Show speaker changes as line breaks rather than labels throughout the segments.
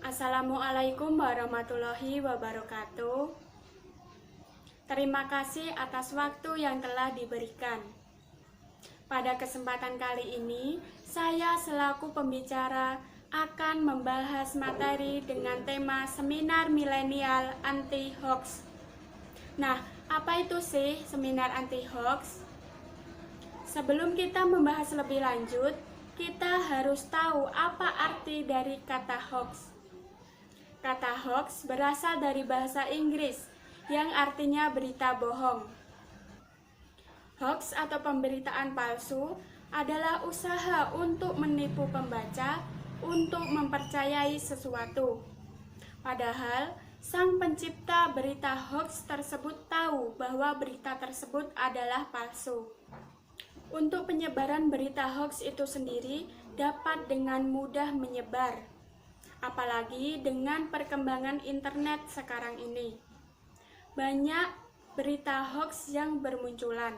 Assalamualaikum warahmatullahi wabarakatuh. Terima kasih atas waktu yang telah diberikan. Pada kesempatan kali ini, saya selaku pembicara akan membahas materi dengan tema Seminar Milenial Anti Hoax. Nah, apa itu sih seminar anti hoax? Sebelum kita membahas lebih lanjut, kita harus tahu apa arti dari kata hoax. Kata hoax berasal dari bahasa Inggris yang artinya berita bohong. Hoax atau pemberitaan palsu adalah usaha untuk menipu pembaca untuk mempercayai sesuatu. Padahal, sang pencipta berita hoax tersebut tahu bahwa berita tersebut adalah palsu. Untuk penyebaran berita hoax itu sendiri dapat dengan mudah menyebar. Apalagi dengan perkembangan internet sekarang ini. Banyak berita hoax yang bermunculan.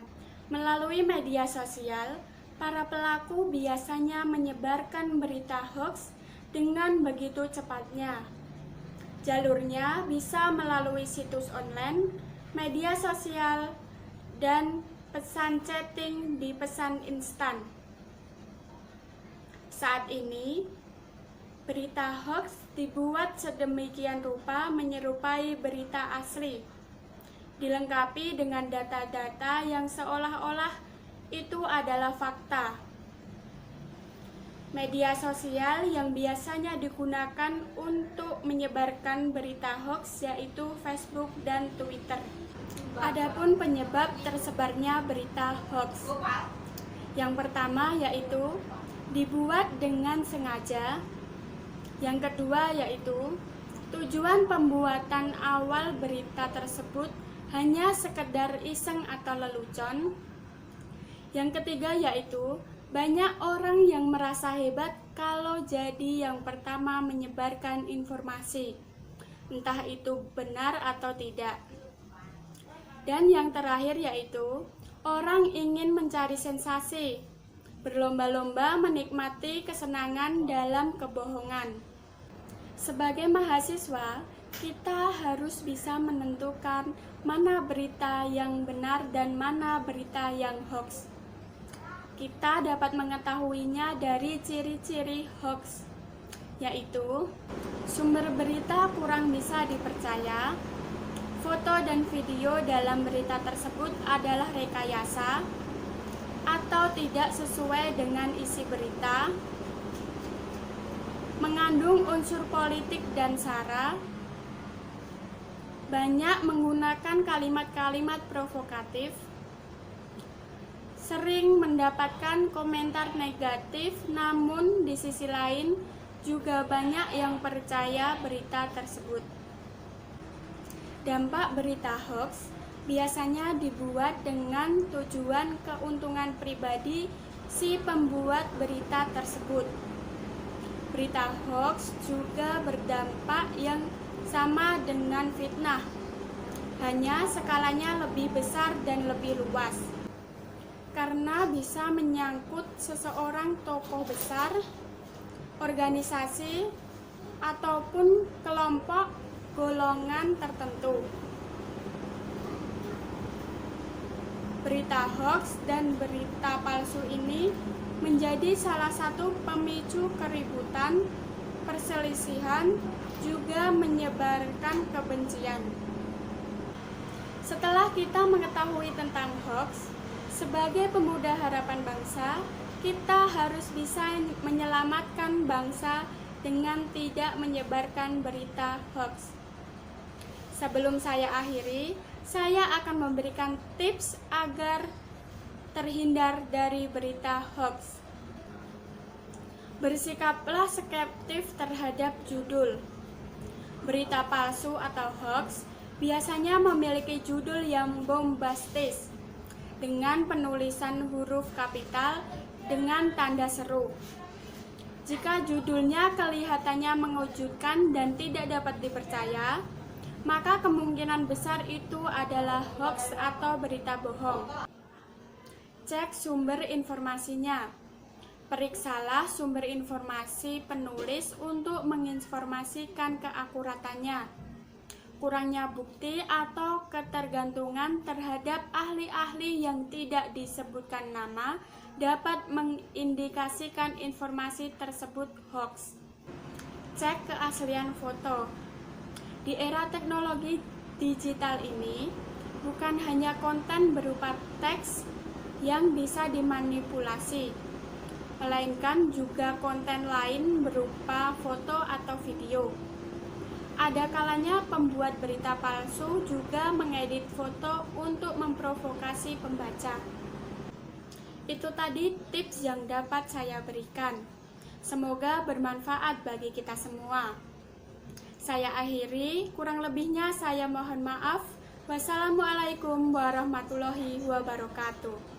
Melalui media sosial, para pelaku biasanya menyebarkan berita hoax dengan begitu cepatnya. Jalurnya bisa melalui situs online, media sosial, dan pesan chatting di pesan instan. Saat ini, berita hoax dibuat sedemikian rupa menyerupai berita asli, dilengkapi dengan data-data yang seolah-olah itu adalah fakta. Media sosial yang biasanya digunakan untuk menyebarkan berita hoax yaitu Facebook dan Twitter. Adapun penyebab tersebarnya berita hoax. Yang pertama yaitu dibuat dengan sengaja. Yang kedua yaitu tujuan pembuatan awal berita tersebut hanya sekedar iseng atau lelucon. Yang ketiga yaitu banyak orang yang merasa hebat kalau jadi yang pertama menyebarkan informasi, entah itu benar atau tidak. Dan yang terakhir yaitu orang ingin mencari sensasi, berlomba-lomba menikmati kesenangan dalam kebohongan. Sebagai mahasiswa, kita harus bisa menentukan mana berita yang benar dan mana berita yang hoax. Kita dapat mengetahuinya dari ciri-ciri hoax, yaitu sumber berita kurang bisa dipercaya, foto dan video dalam berita tersebut adalah rekayasa, atau tidak sesuai dengan isi berita, mengandung unsur politik dan sara, banyak menggunakan kalimat-kalimat provokatif, sering mendapatkan komentar negatif, namun di sisi lain juga banyak yang percaya berita tersebut. Dampak berita hoax biasanya dibuat dengan tujuan keuntungan pribadi si pembuat berita tersebut. Berita hoax juga berdampak yang sama dengan fitnah, hanya skalanya lebih besar dan lebih luas. Karena bisa menyangkut seseorang tokoh besar, organisasi, ataupun kelompok golongan tertentu. Berita hoax dan berita palsu ini menjadi salah satu pemicu keributan, perselisihan, juga menyebarkan kebencian. Setelah kita mengetahui tentang hoax, sebagai pemuda harapan bangsa, kita harus bisa menyelamatkan bangsa dengan tidak menyebarkan berita hoax. Sebelum saya akhiri, saya akan memberikan tips agar terhindar dari berita hoax. Bersikaplah skeptis terhadap judul. Berita palsu atau hoax biasanya memiliki judul yang bombastis, dengan penulisan huruf kapital dengan tanda seru. Jika judulnya kelihatannya mengejutkan dan tidak dapat dipercaya, maka kemungkinan besar itu adalah hoax atau berita bohong. Cek sumber informasinya. Periksalah sumber informasi penulis untuk menginformasikan keakuratannya. Kurangnya bukti atau ketergantungan terhadap ahli-ahli yang tidak disebutkan nama dapat mengindikasikan informasi tersebut hoax. Cek keaslian foto. Di era teknologi digital ini, bukan hanya konten berupa teks yang bisa dimanipulasi, melainkan juga konten lain berupa foto atau video. Ada kalanya pembuat berita palsu juga mengedit foto untuk memprovokasi pembaca. Itu tadi tips yang dapat saya berikan. Semoga bermanfaat bagi kita semua. Saya akhiri, kurang lebihnya saya mohon maaf. Wassalamualaikum warahmatullahi wabarakatuh.